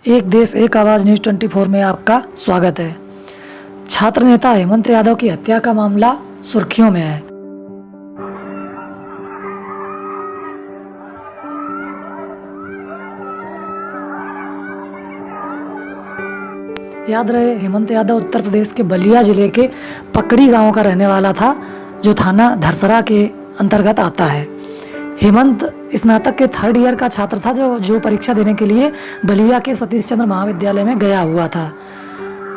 एक देश एक आवाज़ न्यूज़ 24 में आपका स्वागत है। छात्र नेता हेमंत यादव की हत्या का मामला सुर्खियों में है। याद रहे, हेमंत यादव उत्तर प्रदेश के बलिया जिले के पकड़ी गांव का रहने वाला था, जो थाना धरसरा के अंतर्गत आता है। हेमंत स्नातक के 3rd ईयर का छात्र था, जो परीक्षा देने के लिए बलिया के सतीश चंद्र महाविद्यालय में गया हुआ था,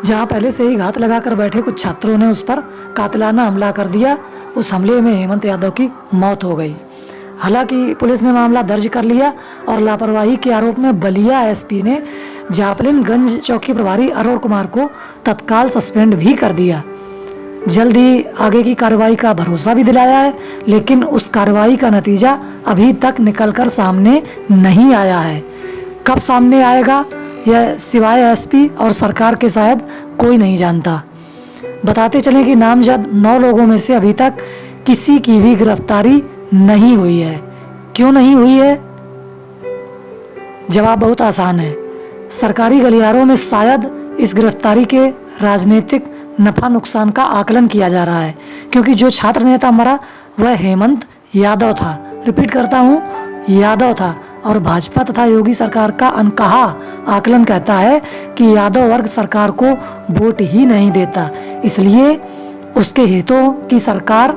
जहां पहले से ही घात लगाकर बैठे कुछ छात्रों ने उस पर कातिलाना हमला कर दिया। उस हमले में हेमंत यादव की मौत हो गई। हालांकि पुलिस ने मामला दर्ज कर लिया और लापरवाही के आरोप में बलिया एसपी ने जापलिनगंज चौकी प्रभारी अरुण कुमार को तत्काल सस्पेंड भी कर दिया। जल्द ही आगे की कार्रवाई का भरोसा भी दिलाया है, लेकिन उस कार्रवाई का नतीजा अभी तक निकलकर सामने नहीं आया है। कब सामने आएगा यह सिवाय एसपी और सरकार के शायद कोई नहीं जानता। बताते चलें कि नामजद 9 लोगों में से अभी तक किसी की भी गिरफ्तारी नहीं हुई है। क्यों नहीं हुई है? जवाब बहुत आसान है। सरकारी गलियारों में शायद इस गिरफ्तारी के राजनीतिक नफा नुकसान का आकलन किया जा रहा है, क्योंकि जो छात्र नेता मरा वह हेमंत यादव था। रिपीट करता हूँ, यादव था। और भाजपा तथा योगी सरकार का अनकहा आकलन कहता है कि यादव वर्ग सरकार को वोट ही नहीं देता, इसलिए उसके हितों की सरकार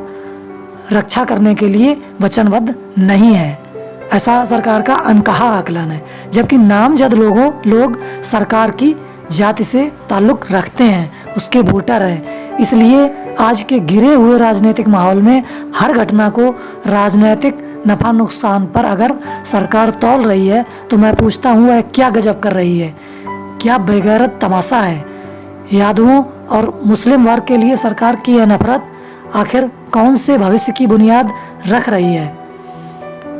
रक्षा करने के लिए वचनबद्ध नहीं है। ऐसा सरकार का अनकहा आकलन है। जबकि नामजद लोग सरकार की जाति से ताल्लुक रखते हैं, उसके वोटर हैं। इसलिए आज के गिरे हुए राजनीतिक माहौल में हर घटना को राजनीतिक नफा नुकसान पर अगर सरकार तौल रही है, तो मैं पूछता हूँ, वह क्या गजब कर रही है? क्या बेगैरत तमाशा है? यादवों और मुस्लिम वर्ग के लिए सरकार की यह नफरत आखिर कौन से भविष्य की बुनियाद रख रही है?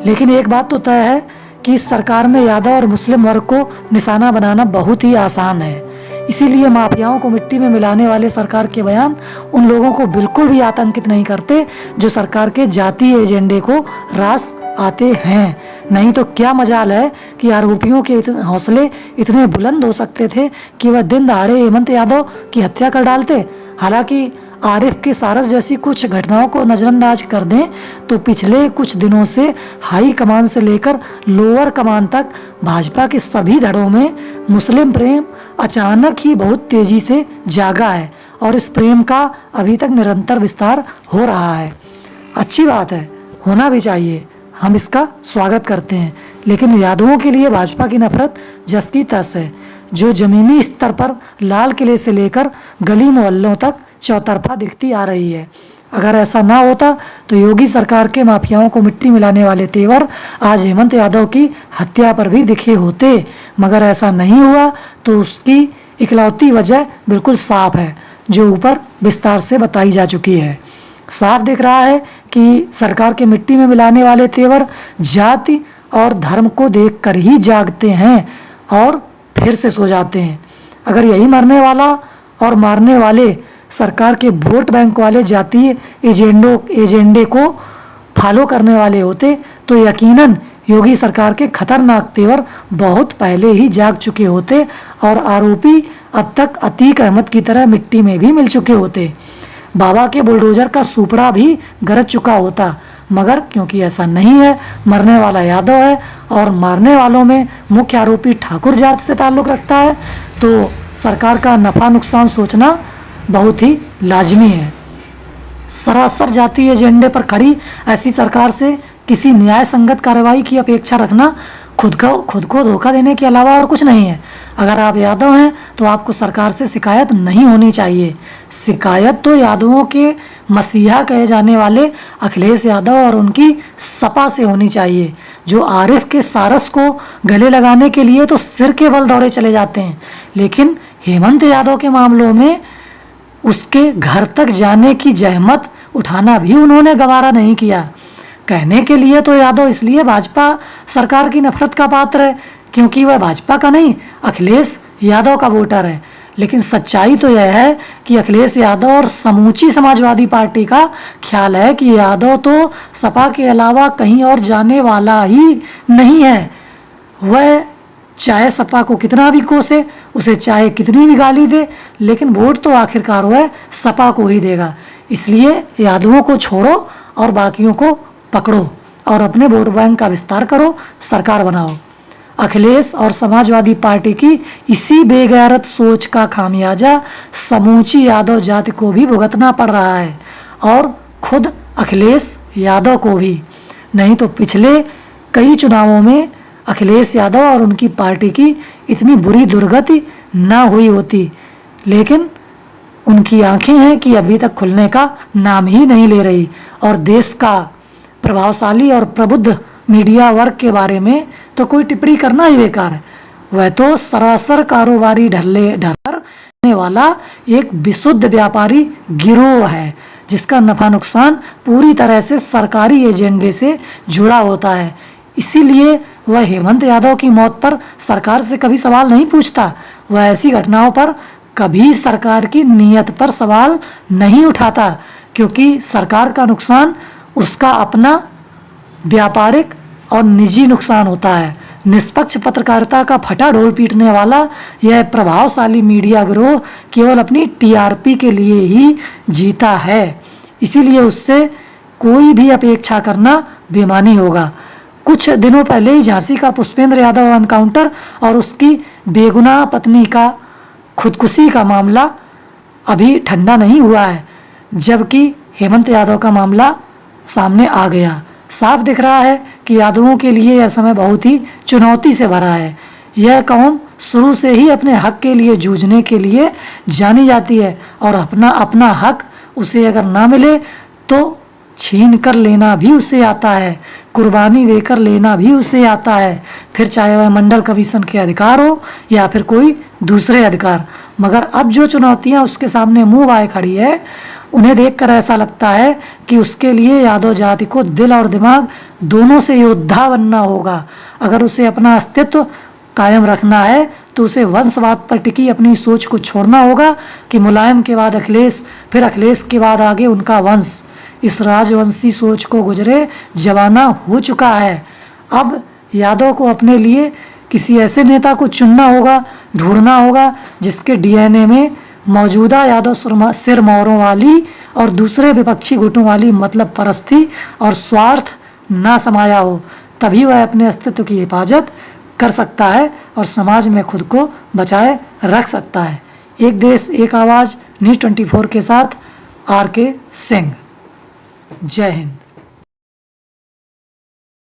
लेकिन एक बात तो तय है कि इस सरकार में यादव और मुस्लिम वर्ग को निशाना बनाना बहुत ही आसान है। इसीलिए माफियाओं को मिट्टी में मिलाने वाले सरकार के बयान उन लोगों को बिल्कुल भी आतंकित नहीं करते जो सरकार के जातीय एजेंडे को रास आते हैं। नहीं तो क्या मजाल है कि आरोपियों के हौसले इतने बुलंद हो सकते थे कि वह दिन दहाड़े हेमंत यादव की हत्या कर डालते। हालांकि आरिफ के सारस जैसी कुछ घटनाओं को नज़रअंदाज कर दें तो पिछले कुछ दिनों से हाई कमान से लेकर लोअर कमान तक भाजपा के सभी धड़ों में मुस्लिम प्रेम अचानक ही बहुत तेजी से जागा है, और इस प्रेम का अभी तक निरंतर विस्तार हो रहा है। अच्छी बात है, होना भी चाहिए, हम इसका स्वागत करते हैं। लेकिन यादवों के लिए भाजपा की नफरत जस की तस है, जो जमीनी स्तर पर लाल किले से लेकर गली मोहल्लों तक चौतरफा दिखती आ रही है। अगर ऐसा ना होता तो योगी सरकार के माफियाओं को मिट्टी मिलाने वाले तेवर आज हेमंत यादव की हत्या पर भी दिखे होते। मगर ऐसा नहीं हुआ, तो उसकी इकलौती वजह बिल्कुल साफ है, जो ऊपर विस्तार से बताई जा चुकी है। साफ दिख रहा है कि सरकार के मिट्टी में मिलाने वाले तेवर जाति और धर्म को देखकर ही जागते हैं और फिर से सो जाते हैं। अगर यही मरने वाला और मारने वाले सरकार के वोट बैंक वाले जातीय एजेंडे को फॉलो करने वाले होते, तो यकीनन योगी सरकार के खतरनाक तेवर बहुत पहले ही जाग चुके होते और आरोपी अब तक अतीक अहमद की तरह मिट्टी में भी मिल चुके होते। बाबा के बुलडोजर का सुपड़ा भी गरज चुका होता। मगर क्योंकि ऐसा नहीं है, मरने वाला यादव है और मारने वालों में मुख्य आरोपी ठाकुर जात से ताल्लुक़ रखता है, तो सरकार का नफ़ा नुकसान सोचना बहुत ही लाजमी है। सरासर जातीय एजेंडे पर खड़ी ऐसी सरकार से किसी न्याय संगत कार्रवाई की अपेक्षा रखना खुद को धोखा देने के अलावा और कुछ नहीं है। अगर आप यादव हैं तो आपको सरकार से शिकायत नहीं होनी चाहिए। शिकायत तो यादवों के मसीहा कहे जाने वाले अखिलेश यादव और उनकी सपा से होनी चाहिए, जो आरिफ के सारस को गले लगाने के लिए तो सिर के बल दौड़े चले जाते हैं, लेकिन हेमंत यादव के मामलों में उसके घर तक जाने की जहमत उठाना भी उन्होंने गवारा नहीं किया। कहने के लिए तो यादव इसलिए भाजपा सरकार की नफरत का पात्र है क्योंकि वह भाजपा का नहीं, अखिलेश यादव का वोटर है। लेकिन सच्चाई तो यह है कि अखिलेश यादव और समूची समाजवादी पार्टी का ख्याल है कि यादव तो सपा के अलावा कहीं और जाने वाला ही नहीं है। वह चाहे सपा को कितना भी कोसे, उसे चाहे कितनी भी गाली दे, लेकिन वोट तो आखिरकार वह सपा को ही देगा। इसलिए यादवों को छोड़ो और बाकियों को पकड़ो और अपने वोट बैंक का विस्तार करो, सरकार बनाओ। अखिलेश और समाजवादी पार्टी की इसी बेगैरत सोच का खामियाजा समूची यादव जाति को भी भुगतना पड़ रहा है, और खुद अखिलेश यादव को भी। नहीं तो पिछले कई चुनावों में अखिलेश यादव और उनकी पार्टी की इतनी बुरी दुर्गति ना हुई होती, लेकिन उनकी आंखें हैं कि अभी तक खुलने का नाम ही नहीं ले रही। और देश का प्रभावशाली और प्रबुद्ध मीडिया वर्ग के बारे में तो कोई टिप्पणी करना ही बेकार है। वह तो सरासर कारोबारी ढलने वाला एक विशुद्ध व्यापारी गिरोह है, जिसका नफा नुकसान पूरी तरह से सरकारी एजेंडे से जुड़ा होता है। इसीलिए वह हेमंत यादव की मौत पर सरकार से कभी सवाल नहीं पूछता। वह ऐसी घटनाओं पर कभी सरकार की नीयत पर सवाल नहीं उठाता, क्योंकि सरकार का नुकसान उसका अपना व्यापारिक और निजी नुकसान होता है। निष्पक्ष पत्रकारिता का फटा ढोल पीटने वाला यह प्रभावशाली मीडिया गिरोह केवल अपनी टीआरपी के लिए ही जीता है। इसीलिए उससे कोई भी अपेक्षा करना बेईमानी होगा। कुछ दिनों पहले ही झांसी का पुष्पेंद्र यादव एनकाउंटर और उसकी बेगुनाह पत्नी का खुदकुशी का मामला अभी ठंडा नहीं हुआ है, जबकि हेमंत यादव का मामला सामने आ गया। साफ दिख रहा है कि यादवों के लिए यह समय बहुत ही चुनौती से भरा है। यह कौम शुरू से ही अपने हक के लिए जूझने के लिए जानी जाती है, और अपना हक उसे अगर ना मिले तो छीन कर लेना भी उसे आता है, कुर्बानी देकर लेना भी उसे आता है, फिर चाहे वह मंडल कमीशन के अधिकार हो या फिर कोई दूसरे अधिकार। मगर अब जो चुनौतियां उसके सामने मुंह बाए खड़ी है, उन्हें देखकर ऐसा लगता है कि उसके लिए यादव जाति को दिल और दिमाग दोनों से योद्धा बनना होगा। अगर उसे अपना अस्तित्व कायम रखना है तो उसे वंशवाद पर टिकी अपनी सोच को छोड़ना होगा कि मुलायम के बाद अखिलेश, फिर अखिलेश के बाद आगे उनका वंश। इस राजवंशी सोच को गुजरे जमाना हो चुका है। अब यादव को अपने लिए किसी ऐसे नेता को चुनना होगा, ढूंढना होगा, जिसके डीएनए में मौजूदा यादव सिरमौरों वाली और दूसरे विपक्षी गुटों वाली मतलब परस्ती और स्वार्थ ना समाया हो। तभी वह अपने अस्तित्व की हिफाजत कर सकता है और समाज में खुद को बचाए रख सकता है। एक देश एक आवाज़ न्यूज़ 24 के साथ RK सिंह। जय हिंद।